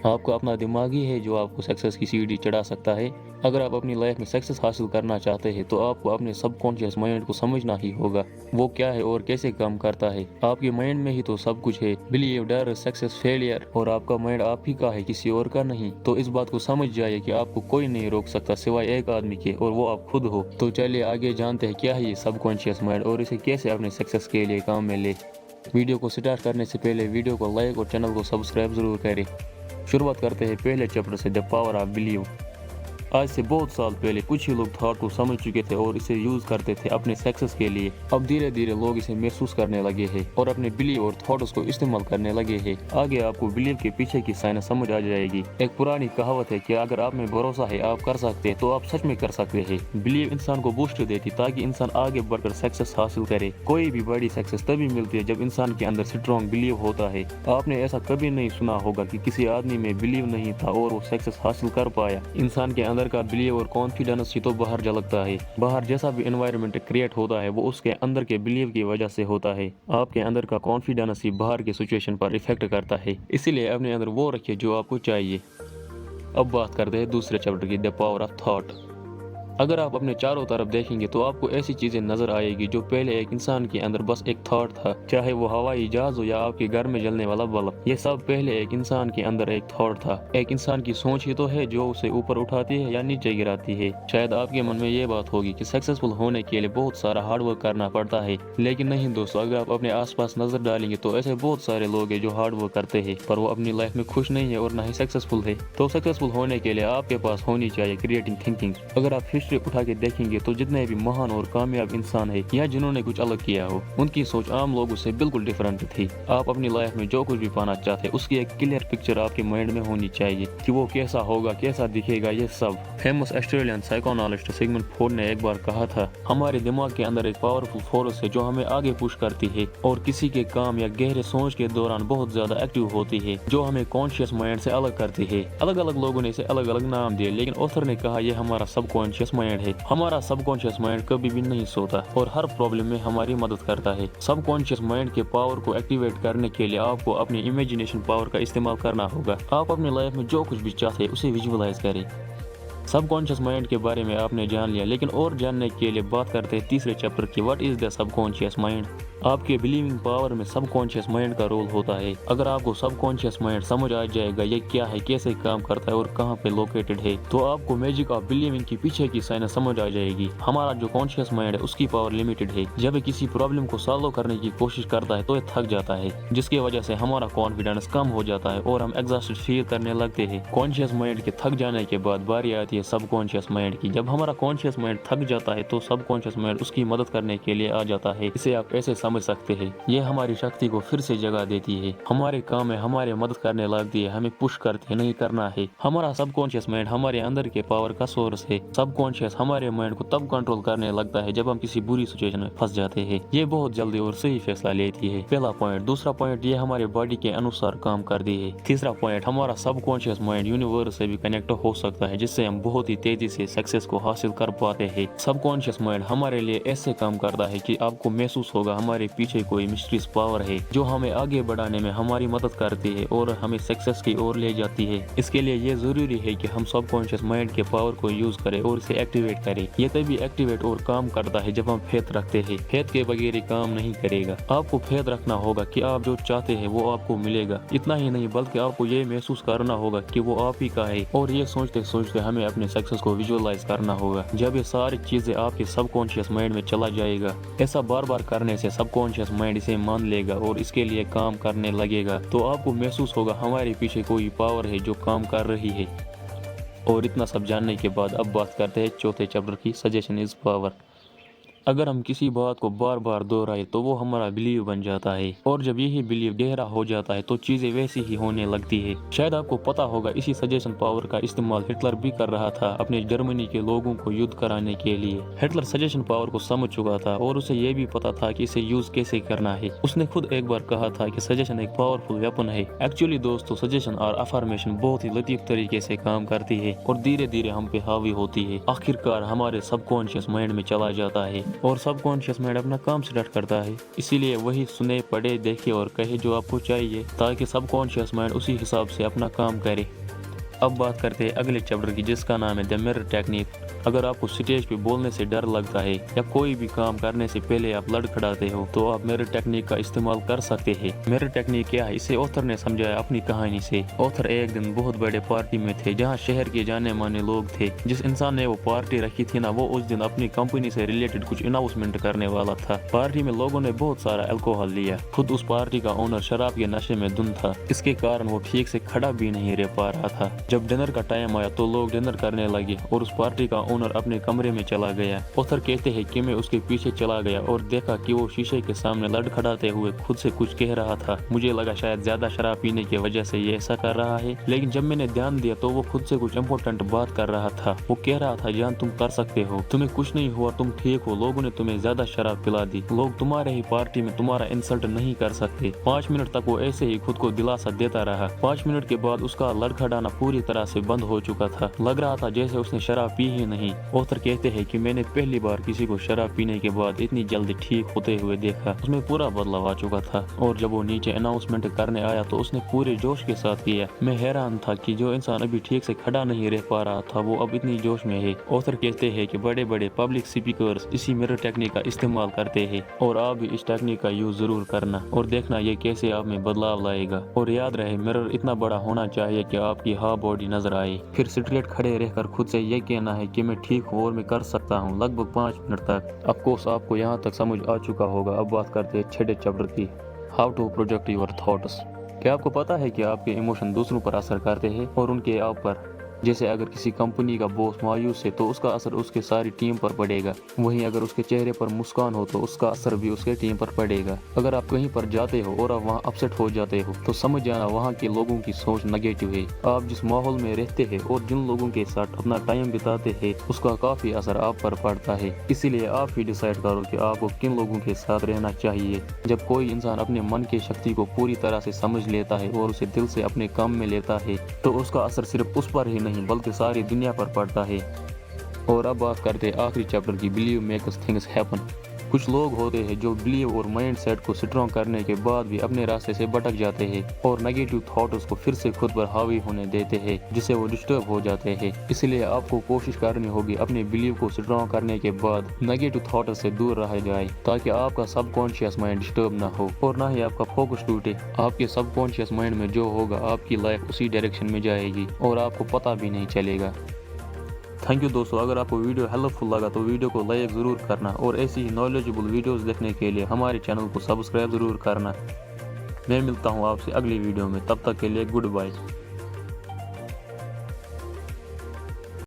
آپ کا اپنا دماغ ہی ہے جو آپ کو سکسیس کی سیڑھی چڑھا سکتا ہے۔ اگر آپ اپنی لائف میں سکسیس حاصل کرنا چاہتے ہیں تو آپ کو اپنے سب کانشیس مائنڈ کو سمجھنا ہی ہوگا، وہ کیا ہے اور کیسے کام کرتا ہے۔ آپ کے مائنڈ میں ہی تو سب کچھ ہے، بلیو، ڈر، سکسیس، فیلئر، اور آپ کا مائنڈ آپ ہی کا ہے، کسی اور کا نہیں۔ تو اس بات کو سمجھ جائے کہ آپ کو کوئی نہیں روک سکتا سوائے ایک آدمی کے، اور وہ آپ خود ہو۔ تو چلیے آگے جانتے ہیں کیا ہے یہ سب کانشیس مائنڈ اور اسے کیسے اپنے سکسیس کے لیے کام میں لے۔ ویڈیو کو سٹارٹ کرنے سے پہلے ویڈیو کو لائک اور چینل کو سبسکرائب ضرور کریں۔ شروعات کرتے ہیں پہلے چیپٹر سے، دا پاور آف بلیو۔ آج سے بہت سال پہلے کچھ ہی لوگ تھاٹ کو سمجھ چکے تھے اور اسے یوز کرتے تھے اپنے سکسیس کے لیے۔ اب دھیرے دھیرے لوگ اسے محسوس کرنے لگے ہیں اور اپنے بلیو اور تھاٹس کو استعمال کرنے لگے ہیں۔ آگے آپ کو بلیو کے پیچھے کی سائنس سمجھ آ جائے گی۔ ایک پرانی کہاوت ہے کہ اگر آپ میں بھروسہ ہے آپ کر سکتے ہیں تو آپ سچ میں کر سکتے ہیں۔ بلیو انسان کو بوسٹ دیتی تاکہ انسان آگے بڑھ کر سکسیس حاصل کرے۔ کوئی بھی بڑی سکسیس تبھی ملتی ہے جب انسان کے اندر اسٹرانگ بلیو ہوتا ہے۔ آپ نے ایسا کبھی نہیں سنا ہوگا کہ کسی آدمی میں بلیو نہیں تھا اور وہ سکسیس حاصل کر پایا۔ انسان کے اندر کا بلیو اور کانفیڈنس ہی تو باہر جھلکتا ہے۔ باہر جیسا بھی انوائرمنٹ کریٹ ہوتا ہے وہ اس کے اندر کے بلیو کی وجہ سے ہوتا ہے۔ آپ کے اندر کا کانفیڈنس ہی باہر کی سچویشن پر افیکٹ کرتا ہے، اسی لیے اپنے اندر وہ رکھیے جو آپ کو چاہیے۔ اب بات کرتے ہیں دوسرے چیپٹر کی، دا پاور آف تھاٹ۔ اگر آپ اپنے چاروں طرف دیکھیں گے تو آپ کو ایسی چیزیں نظر آئے گی جو پہلے ایک انسان کے اندر بس ایک تھاٹ تھا، چاہے وہ ہوائی جہاز ہو یا آپ کے گھر میں جلنے والا بلب۔ یہ سب پہلے ایک انسان کے اندر ایک تھاٹ تھا۔ ایک انسان کی سوچ ہی تو ہے جو اسے اوپر اٹھاتی ہے یا نیچے گراتی ہے۔ شاید آپ کے من میں یہ بات ہوگی کہ سکسیسفل ہونے کے لیے بہت سارا ہارڈ ورک کرنا پڑتا ہے، لیکن نہیں دوستو، اگر آپ اپنے آس پاس نظر ڈالیں گے تو ایسے بہت سارے لوگ ہیں جو ہارڈ ورک کرتے ہیں پر وہ اپنی لائف میں خوش نہیں ہے اور نہ ہی سکسیسفل ہے۔ تو سکسیسفل ہونے کے لیے آپ کے پاس ہونی چاہیے کریٹنگ تھنکنگ۔ اگر آپ ہسٹری اٹھا کے دیکھیں گے تو جتنے بھی مہان اور کامیاب انسان ہیں یا جنہوں نے کچھ الگ کیا ہو، ان کی سوچ عام لوگوں سے بالکل ڈیفرنٹ تھی۔ آپ اپنی لائف میں جو کچھ بھی پانا چاہتے ہیں اس کی ایک کلیئر پکچر آپ کے مائنڈ میں ہونی چاہیے کہ وہ کیسا ہوگا، کیسا دکھے گا۔ یہ سب فیمس آسٹریلین سائیکونالسٹ سگمنڈ فروئڈ نے ایک بار کہا تھا، ہمارے دماغ کے اندر ایک پاورفل فورس ہے جو ہمیں آگے پش کرتی ہے اور کسی کے کام یا گہرے سوچ کے دوران بہت زیادہ ایکٹیو ہوتی ہے، جو ہمیں کانشیس مائنڈ سے الگ کرتی ہے۔ الگ الگ لوگوں نے اسے الگ الگ نام دیے، لیکن آتھر نے کہا یہ ہمارا سب کانشیس مائنڈ ہے۔ ہمارا سب کانشیس مائنڈ کبھی بھی نہیں سوتا اور ہر پرابلم میں ہماری مدد کرتا ہے۔ سب کانشیس مائنڈ کے پاور کو ایکٹیویٹ کرنے کے لیے آپ کو اپنی امیجنیشن پاور کا استعمال کرنا ہوگا۔ آپ اپنی لائف میں جو کچھ بھی چاہتے ہیں اسے ویژولائز کریں۔ سب کانشیس مائنڈ کے بارے میں آپ نے جان لیا، لیکن اور جاننے کے لیے بات کرتے ہیں تیسرے چیپٹر کی، what is the sub conscious mind. آپ کے بلیونگ پاور میں سب کانشیس مائنڈ کا رول ہوتا ہے۔ اگر آپ کو سب کانشیس مائنڈ سمجھ آ جائے گا یہ کیا ہے، کیسے کام کرتا ہے اور کہاں پہ لوکیٹڈ ہے، تو آپ کو میجک آف بلیونگ کی پیچھے کی سائنس سمجھ آ جائے گی۔ ہمارا جو کانشیس مائنڈ ہے اس کی پاور لمیٹڈ ہے۔ جب یہ کسی پرابلم کو سالو کرنے کی کوشش کرتا ہے تو یہ تھک جاتا ہے، جس کی وجہ سے ہمارا کانفیڈنس کم ہو جاتا ہے اور ہم ایگزاسٹڈ فیل کرنے لگتے ہیں۔ کانشیس مائنڈ کے تھک جانے کے بعد باری آتی ہے سب کانشیس مائنڈ کی۔ جب ہمارا کانشیس مائنڈ تھک جاتا ہے تو سب کانشیس مائنڈ اس کی مدد کرنے کے لیے آ جاتا ہے۔ اسے آپ ایسے سمجھ سکتے ہیں، یہ ہماری شکتی کو پھر سے جگہ دیتی ہے، ہمارے کام میں ہماری مدد کرنے لگتی ہے، ہمیں پش کرتی ہے نہیں کرنا ہے۔ ہمارا سب کانشیس مائنڈ ہمارے اندر کے پاور کا سورس ہے۔ سب کانشیس ہمارے مائنڈ کو تب کنٹرول کرنے لگتا ہے جب ہم کسی بری سچویشن میں پھنس جاتے ہیں۔ یہ بہت جلدی اور صحیح فیصلہ لیتی ہے، پہلا پوائنٹ۔ دوسرا پوائنٹ، یہ ہمارے باڈی کے انوسار کام کرتی ہے۔ تیسرا پوائنٹ، ہمارا سب کانشیس مائنڈ یونیورس سے بھی کنیکٹ ہو سکتا ہے، جس سے ہم بہت ہی تیزی سے سکسیس کو حاصل کر پاتے ہیں۔ سب کانشیس مائنڈ ہمارے لیے ایسے کام کرتا ہے کہ آپ کو محسوس ہوگا ہمارے پیچھے کوئی مسٹریس پاور ہے جو ہمیں آگے بڑھانے میں ہماری مدد کرتی ہے اور ہمیں سکسیس کی اور لے جاتی ہے۔ اس کے لیے یہ ضروری ہے کہ ہم سب کانشیس مائنڈ کے پاور کو یوز کریں اور اسے ایکٹیویٹ کریں۔ یہ تبھی ایکٹیویٹ اور کام کرتا ہے جب ہم فیتھ رکھتے ہیں۔ فیتھ کے بغیر یہ کام نہیں کرے گا۔ آپ کو فیتھ رکھنا ہوگا کہ آپ جو چاہتے ہیں وہ آپ کو ملے گا۔ اتنا ہی نہیں بلکہ آپ کو یہ محسوس کرنا ہوگا کہ وہ آپ ہی کا ہے، اور یہ سوچتے سوچتے ہمیں اپنے سکسیس کو ویژولائز کرنا ہوگا۔ جب یہ ساری چیزیں آپ کے سب کانشیس مائنڈ میں چلا جائے گا، ایسا بار بار کرنے سے سب کانشیس مائنڈ اسے مان لے گا اور اس کے لیے کام کرنے لگے گا، تو آپ کو محسوس ہوگا ہمارے پیچھے کوئی پاور ہے جو کام کر رہی ہے۔ اور اتنا سب جاننے کے بعد اب بات کرتے ہیں چوتھے چیپٹر کی، سجیشن از پاور۔ اگر ہم کسی بات کو بار بار دہرائیں تو وہ ہمارا بلیو بن جاتا ہے، اور جب یہی بلیو گہرا ہو جاتا ہے تو چیزیں ویسی ہی ہونے لگتی ہے۔ شاید آپ کو پتا ہوگا اسی سجیشن پاور کا استعمال ہٹلر بھی کر رہا تھا اپنے جرمنی کے لوگوں کو یدھ کرانے کے لیے۔ ہٹلر سجیشن پاور کو سمجھ چکا تھا اور اسے یہ بھی پتا تھا کہ اسے یوز کیسے کرنا ہے۔ اس نے خود ایک بار کہا تھا کہ سجیشن ایک پاورفل ویپن ہے۔ ایکچولی دوستو، سجیشن اور افرمیشن بہت ہی لطیف طریقے سے کام کرتی ہے اور دھیرے دھیرے ہم پہ حاوی ہوتی ہے، آخر کار ہمارے سب کانشیس مائنڈ میں چلا جاتا ہے۔ اور سب کانشیس مائنڈ اپنا کام سٹارٹ کرتا ہے، اسی لیے وہی سنے پڑھے دیکھے اور کہے جو آپ کو چاہیے تاکہ سب کانشیس مائنڈ اسی حساب سے اپنا کام کرے۔ اب بات کرتے ہیں اگلے چیپٹر کی جس کا نام ہے دی مرر ٹیکنیک۔ اگر آپ کو اسٹیج پہ بولنے سے ڈر لگتا ہے یا کوئی بھی کام کرنے سے پہلے آپ لڑکھڑاتے ہو تو آپ مرر ٹیکنیک کا استعمال کر سکتے ہیں۔ مرر ٹیکنیک کیا ہے اسے آتھر نے سمجھایا اپنی کہانی سے۔ آتھر ایک دن بہت بڑے پارٹی میں تھے جہاں شہر کے جانے مانے لوگ تھے۔ جس انسان نے وہ پارٹی رکھی تھی نا وہ اس دن اپنی کمپنی سے ریلیٹڈ کچھ اناؤنسمنٹ کرنے والا تھا۔ پارٹی میں لوگوں نے بہت سارا الکوہل لیا۔ خود اس پارٹی کا اونر شراب کے نشے میں دھن تھا، اس کے کارن وہ ٹھیک سے کھڑا بھی نہیں رہ پا رہا تھا۔ جب ڈنر کا ٹائم آیا تو لوگ ڈنر کرنے لگے اور اس پارٹی کا اونر اپنے کمرے میں چلا گیا۔ آتھر کہتے ہیں کہ میں اس کے پیچھے چلا گیا اور دیکھا کہ وہ شیشے کے سامنے لڑکھڑاتے ہوئے خود سے کچھ کہہ رہا تھا۔ مجھے لگا شاید زیادہ شراب پینے کی وجہ سے یہ ایسا کر رہا ہے، لیکن جب میں نے دھیان دیا تو وہ خود سے کچھ امپورٹنٹ بات کر رہا تھا۔ وہ کہہ رہا تھا جان تم کر سکتے ہو، تمہیں کچھ نہیں ہوا، تم ٹھیک ہو، لوگوں نے تمہیں زیادہ شراب پلا دی، لوگ تمہارے ہی پارٹی میں تمہارا انسلٹ نہیں کر سکتے۔ 5 منٹ تک وہ ایسے ہی خود کو دلاسا دیتا رہا۔ 5 منٹ کے بعد اس کا لڑکھڑانا پوری طرح سے بند ہو چکا تھا، لگ رہا تھا جیسے اس نے شراب پی ہی نہیں۔ آتھر کہتے ہیں کہ میں نے پہلی بار کسی کو شراب پینے کے بعد اتنی جلدی ٹھیک ہوتے ہوئے دیکھا، اس میں پورا بدلاؤ آ چکا تھا، اور جب وہ نیچے اناؤنسمنٹ کرنے آیا تو اس نے پورے جوش کے ساتھ کیا۔ میں حیران تھا کہ جو انسان ابھی ٹھیک سے کھڑا نہیں رہ پا رہا تھا وہ اب اتنی جوش میں ہے۔ آتھر کہتے ہیں کہ بڑے بڑے پبلک اسپیکرز اسی مرر ٹیکنیک کا استعمال کرتے ہیں، اور آپ بھی اس ٹیکنیک کا یوز ضرور کرنا اور دیکھنا یہ کیسے آپ میں بدلاؤ لائے گا۔ اور یاد رہے مرر اتنا بڑا ہونا چاہیے کہ آپ کی ہاف باڈی نظر آئے، پھر اسٹریٹ کھڑے رہ کر خود سے یہ کہنا ہے کہ میں ٹھیک ہوں اور میں کر سکتا ہوں، لگ بھگ 5 منٹ تک۔ آف کورس آپ کو یہاں تک سمجھ آ چکا ہوگا۔ اب بات کرتے ہیں 6 چیپٹر کی، how to project your thoughts. کیا آپ کو پتا ہے کہ آپ کے ایموشن دوسروں پر اثر کرتے ہیں اور ان کے آپ پر؟ جیسے اگر کسی کمپنی کا باس مایوس ہے تو اس کا اثر اس کے ساری ٹیم پر پڑے گا، وہیں اگر اس کے چہرے پر مسکان ہو تو اس کا اثر بھی اس کے ٹیم پر پڑے گا۔ اگر آپ کہیں پر جاتے ہو اور آپ وہاں اپسیٹ ہو جاتے ہو تو سمجھ جانا وہاں کے لوگوں کی سوچ نگیٹو ہے۔ آپ جس ماحول میں رہتے ہیں اور جن لوگوں کے ساتھ اپنا ٹائم بتاتے ہیں اس کا کافی اثر آپ پر پڑتا ہے، اسی لیے آپ ہی ڈیسائیڈ کرو کہ آپ کو کن لوگوں کے ساتھ رہنا چاہیے۔ جب کوئی انسان اپنے من کی شکتی کو پوری طرح سے سمجھ لیتا ہے اور اسے دل سے اپنے کام میں لیتا ہے تو اس کا اثر صرف اس پر ہی نہیں بلکہ ساری دنیا پر پڑتا ہے۔ اور اب بات کرتے ہیں آخری چیپٹر کی، بلیو میکس تھنگس ہیپن۔ کچھ لوگ ہوتے ہیں جو بلیو اور مائنڈ سیٹ کو اسٹرانگ کرنے کے بعد بھی اپنے راستے سے بھٹک جاتے ہیں اور نیگیٹو تھاٹس کو پھر سے خود پر حاوی ہونے دیتے ہیں جس سے وہ ڈسٹرب ہو جاتے ہیں۔ اس لیے آپ کو کوشش کرنی ہوگی اپنے بلیو کو اسٹرانگ کرنے کے بعد نیگیٹو تھاٹس سے دور رہ جائے تاکہ آپ کا سب کانشیس مائنڈ ڈسٹرب نہ ہو اور نہ ہی آپ کا فوکس ٹوٹے۔ آپ کے سب کانشیس مائنڈ میں جو ہوگا آپ کی لائف اسی ڈائریکشن میں جائے گی اور آپ کو پتہ بھی نہیں چلے گا۔ تھینک یو دوستو، اگر آپ کو ویڈیو ہیلپ فل لگا تو ویڈیو کو لائک ضرور کرنا اور ایسی ہی نالجبل ویڈیوز دیکھنے کے لیے ہمارے چینل کو سبسکرائب ضرور کرنا۔ میں ملتا ہوں آپ سے اگلی ویڈیو میں، تب تک کے لیے گڈ بائے۔